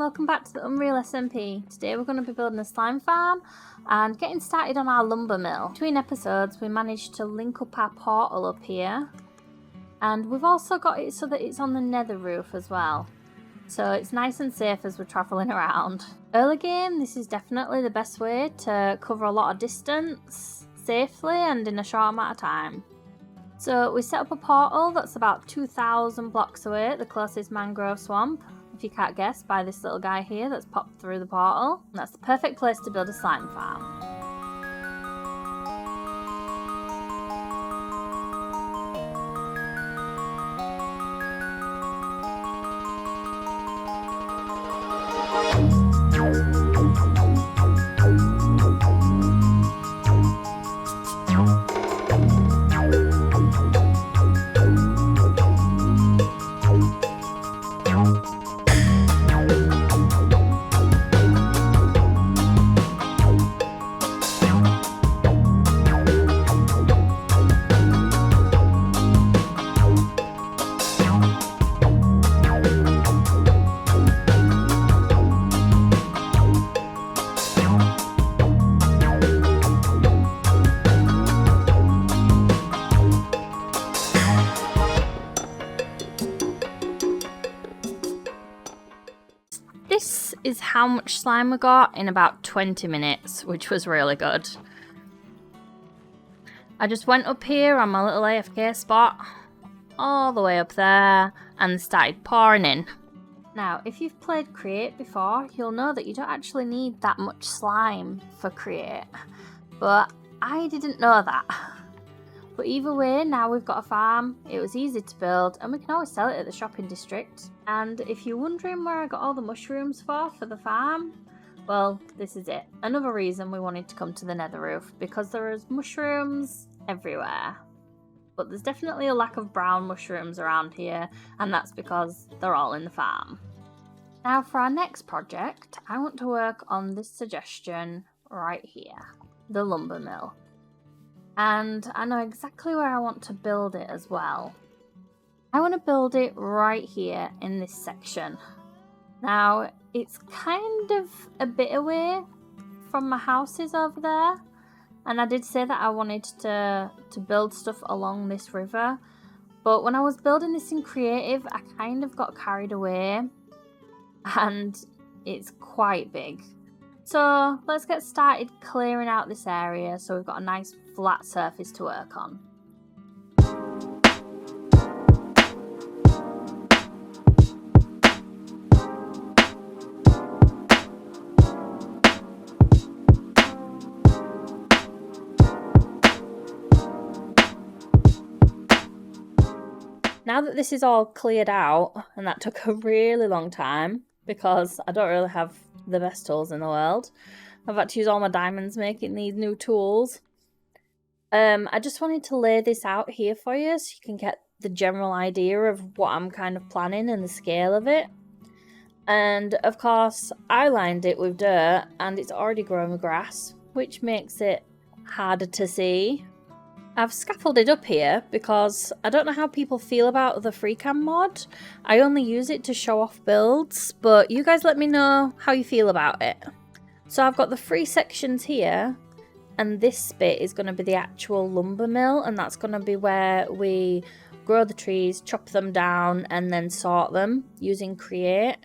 welcome back to the Unreal SMP. Today we're going to be building a slime farm and getting started on our lumber mill. Between episodes we managed to link up our portal up here, and we've also got it so that it's on the nether roof as well. So it's nice and safe as we're travelling around. Early game, this is definitely the best way to cover a lot of distance safely and in a short amount of time. So we set up a portal that's about 2,000 blocks away at the closest mangrove swamp. If you can't guess, by this little guy here that's popped through the portal. And that's the perfect place to build a slime farm. This is how much slime we got in about 20 minutes, which was really good. I just went up here on my little AFK spot, all the way up there, and started pouring in. Now, if you've played Create before, you'll know that you don't actually need that much slime for Create. But I didn't know that. But either way, now we've got a farm, it was easy to build, and we can always sell it at the shopping district. And if you're wondering where I got all the mushrooms for the farm, well, this is it. Another reason we wanted to come to the nether roof, because there is mushrooms everywhere. But there's definitely a lack of brown mushrooms around here, and that's because they're all in the farm. Now for our next project, I want to work on this suggestion right here, the lumber mill. And I know exactly where I want to build it as well. I want to build it right here in this section. Now, it's kind of a bit away from my houses over there. And I did say that I wanted to build stuff along this river. But when I was building this in Creative, I kind of got carried away. And it's quite big. So let's get started clearing out this area so we've got a nice flat surface to work on. Now that this is all cleared out, and that took a really long time because I don't really have the best tools in the world. I've had to use all my diamonds making these new tools. I just wanted to lay this out here for you so you can get the general idea of what I'm kind of planning and the scale of it. And of course, I lined it with dirt and it's already growing with grass, which makes it harder to see. I've scaffolded up here because I don't know how people feel about the FreeCam mod. I only use it to show off builds, but you guys let me know how you feel about it. So I've got the 3 sections here, and this bit is going to be the actual lumber mill, and that's going to be where we grow the trees, chop them down, and then sort them using Create.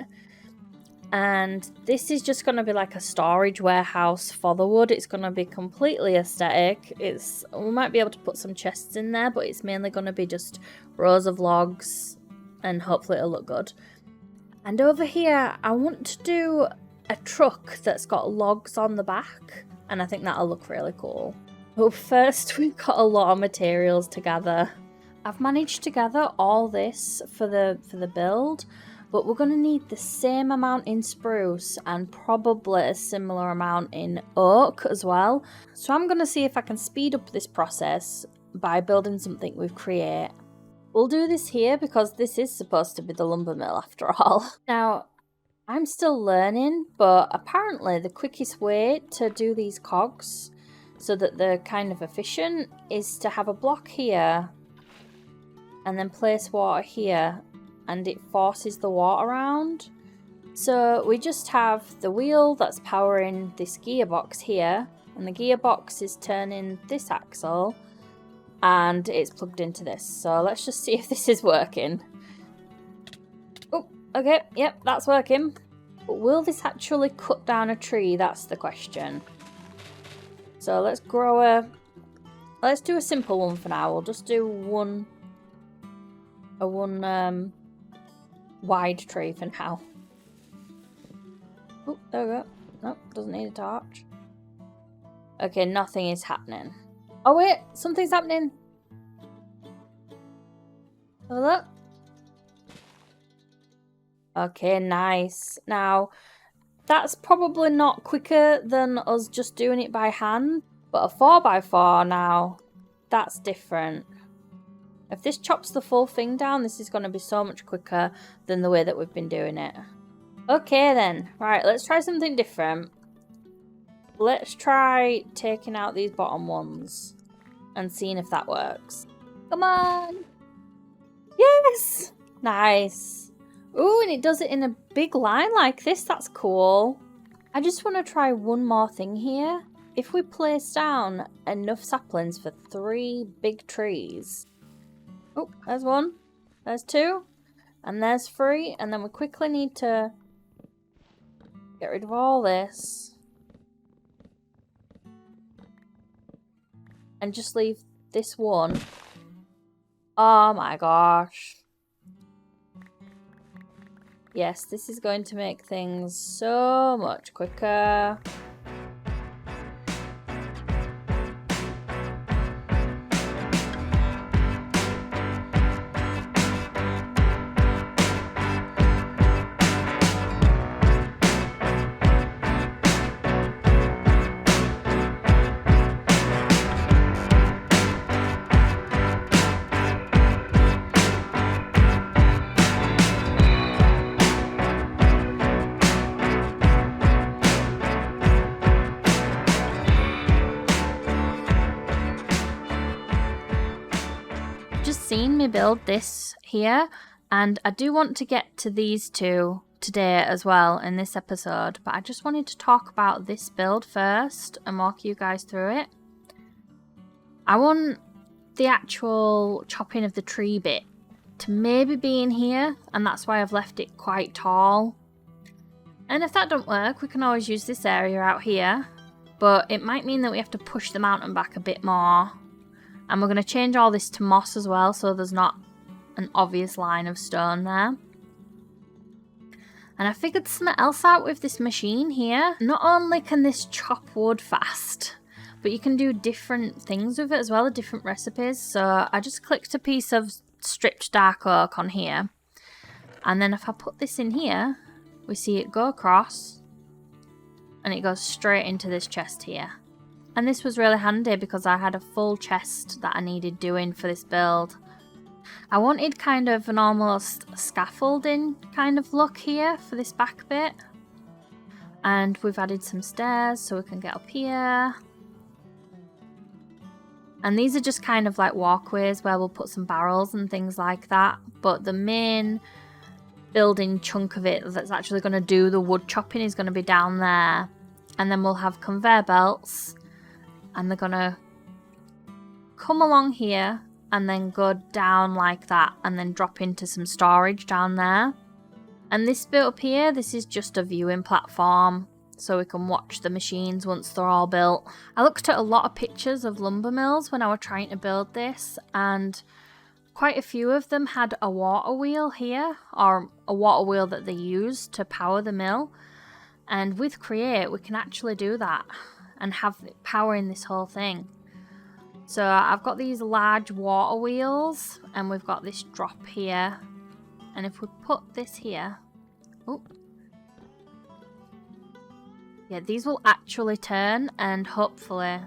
And this is just going to be like a storage warehouse for the wood. It's going to be completely aesthetic. We might be able to put some chests in there, but it's mainly going to be just rows of logs, and hopefully it'll look good. And over here, I want to do a truck that's got logs on the back, and I think that'll look really cool. But first, we've got a lot of materials to gather. I've managed to gather all this for the build, but we're going to need the same amount in spruce and probably a similar amount in oak as well. So I'm going to see if I can speed up this process by building something with Create. We'll do this here because this is supposed to be the lumber mill after all. Now, I'm still learning, but apparently the quickest way to do these cogs so that they're kind of efficient is to have a block here and then place water here, and it forces the water around. So we just have the wheel that's powering this gearbox here, and the gearbox is turning this axle, and it's plugged into this. So let's just see if this is working. Oh, okay, yep, that's working. But will this actually cut down a tree? That's the question. So let's do a simple one for now. We'll just do a one wide tree for now. Oh, there we go. Nope, doesn't need a torch. Okay, nothing is happening. Oh wait, something's happening. Have a look. Okay, nice. Now, that's probably not quicker than us just doing it by hand, but a 4x4 now, that's different. If this chops the full thing down, this is going to be so much quicker than the way that we've been doing it. Okay then, right, let's try something different. Let's try taking out these bottom ones and seeing if that works. Come on! Yes! Nice! Ooh, and it does it in a big line like this, that's cool. I just want to try one more thing here. If we place down enough saplings for 3 big trees. Oh, there's 1, there's 2, and there's 3, and then we quickly need to get rid of all this. And just leave this one. Oh my gosh. Yes, this is going to make things so much quicker. Seen me build this here, and I do want to get to these two today as well in this episode, but I just wanted to talk about this build first and walk you guys through it. I want the actual chopping of the tree bit to maybe be in here, and that's why I've left it quite tall. And if that don't work, we can always use this area out here, but it might mean that we have to push the mountain back a bit more. And we're going to change all this to moss as well, so there's not an obvious line of stone there. And I figured something else out with this machine here. Not only can this chop wood fast, but you can do different things with it as well, different recipes. So I just clicked a piece of stripped dark oak on here. And then if I put this in here, we see it go across. And it goes straight into this chest here. And this was really handy because I had a full chest that I needed doing for this build. I wanted kind of an almost scaffolding kind of look here for this back bit. And we've added some stairs so we can get up here. And these are just kind of like walkways where we'll put some barrels and things like that. But the main building chunk of it that's actually going to do the wood chopping is going to be down there. And then we'll have conveyor belts. And they're going to come along here and then go down like that and then drop into some storage down there. And this bit up here, this is just a viewing platform so we can watch the machines once they're all built. I looked at a lot of pictures of lumber mills when I was trying to build this, and quite a few of them had a water wheel here, or a water wheel that they use to power the mill. And with Create, we can actually do that and have it powering this whole thing. So I've got these large water wheels and we've got this drop here. And if we put this here, oh, yeah, these will actually turn and hopefully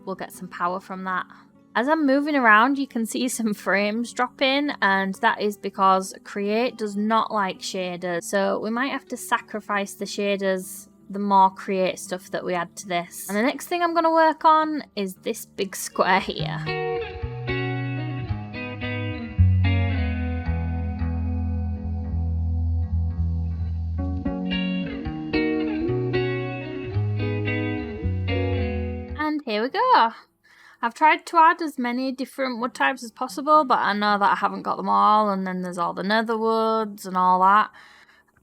we'll get some power from that. As I'm moving around, you can see some frames drop in, and that is because Create does not like shaders. So we might have to sacrifice the shaders the more Create stuff that we add to this. And the next thing I'm going to work on is this big square here. here we go. I've tried to add as many different wood types as possible, but I know that I haven't got them all, and then there's all the nether woods and all that.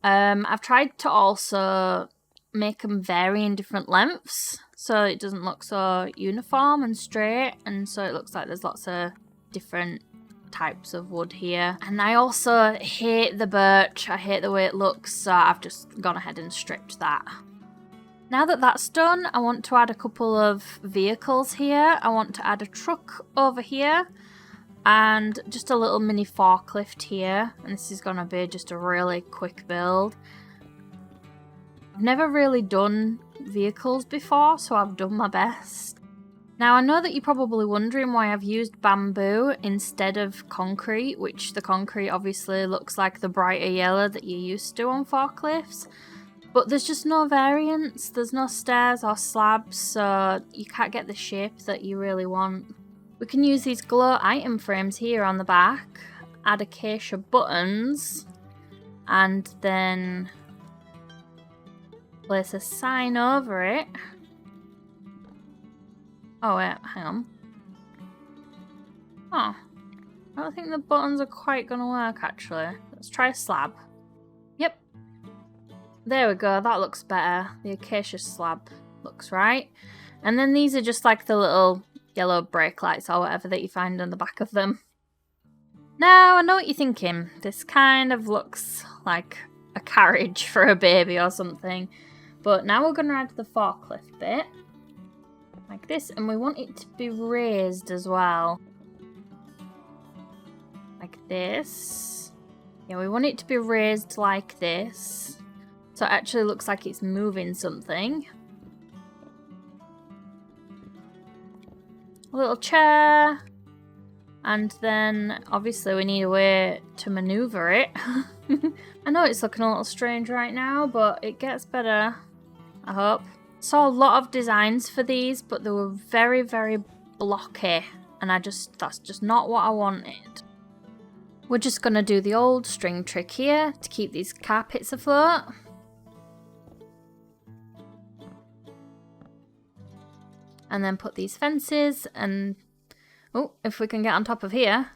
I've tried to also make them vary in different lengths, so it doesn't look so uniform and straight, and so it looks like there's lots of different types of wood here. And I also hate the birch. I hate the way it looks, so I've just gone ahead and stripped that. Now that that's done, I want to add a couple of vehicles here. I want to add a truck over here and just a little mini forklift here. And this is going to be just a really quick build. I've never really done vehicles before, so I've done my best. Now I know that you're probably wondering why I've used bamboo instead of concrete, which the concrete obviously looks like the brighter yellow that you're used to on forklifts. But there's just no variance, there's no stairs or slabs, so you can't get the shape that you really want. We can use these glow item frames here on the back, add acacia buttons, and then place a sign over it. Oh wait, hang on. Oh, I don't think the buttons are quite gonna work actually. Let's try a slab. Yep. There we go, that looks better. The acacia slab looks right. And then these are just like the little yellow brake lights or whatever that you find on the back of them. Now, I know what you're thinking. This kind of looks like a carriage for a baby or something. But now we're going to add the forklift bit. Like this, and we want it to be raised as well. Like this. Yeah, we want it to be raised like this. So it actually looks like it's moving something. A little chair. And then, obviously, we need a way to maneuver it. I know it's looking a little strange right now, but it gets better, I hope. Saw a lot of designs for these, but they were very, very blocky. And that's just not what I wanted. We're just going to do the old string trick here to keep these carpets afloat. And then put these fences and, oh, if we can get on top of here,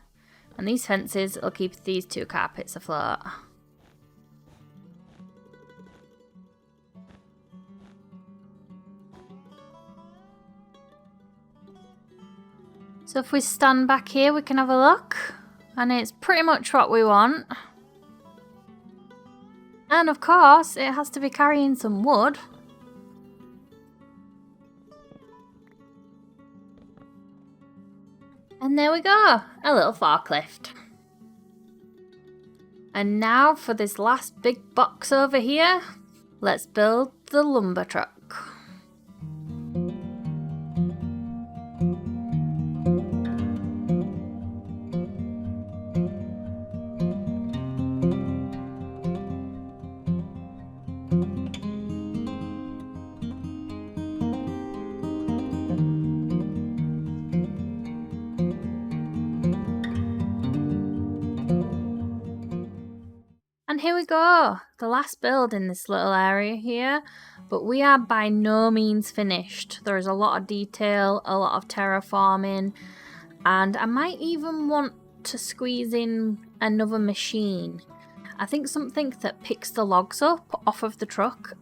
and these fences, it'll keep these two carpets afloat. So if we stand back here, we can have a look, and it's pretty much what we want. And of course, it has to be carrying some wood. And there we go, a little forklift. And now for this last big box over here, let's build the lumber truck. And here we go, the last build in this little area here, but we are by no means finished. There is a lot of detail, a lot of terraforming, and I might even want to squeeze in another machine. I think something that picks the logs up off of the truck,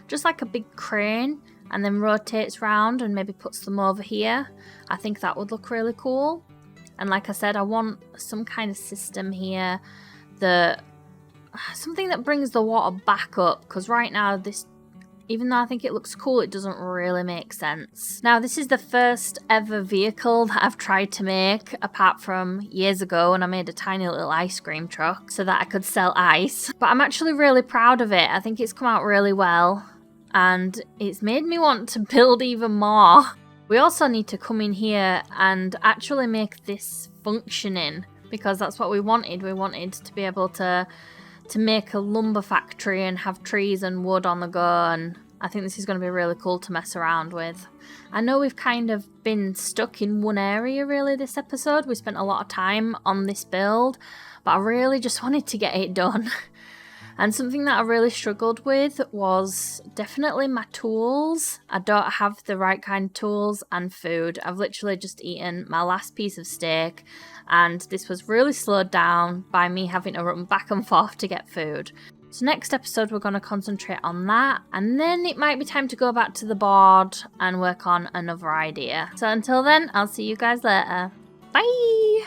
just like a big crane, and then rotates round and maybe puts them over here. I think that would look really cool. And like I said, I want some kind of system here that something that brings the water back up, because right now this, even though I think it looks cool, it doesn't really make sense. Now this is the first ever vehicle that I've tried to make, apart from years ago when I made a tiny little ice cream truck so that I could sell ice. But I'm actually really proud of it. I think it's come out really well, and it's made me want to build even more. We also need to come in here and actually make this functioning, because that's what we wanted. We wanted to be able to make a lumber factory and have trees and wood on the go, and I think this is going to be really cool to mess around with. I know we've kind of been stuck in one area really this episode. We spent a lot of time on this build, but I really just wanted to get it done. And something that I really struggled with was definitely my tools. I don't have the right kind of tools and food. I've literally just eaten my last piece of steak, and this was really slowed down by me having to run back and forth to get food. So next episode we're going to concentrate on that, and then it might be time to go back to the board and work on another idea. So until then, I'll see you guys later. Bye!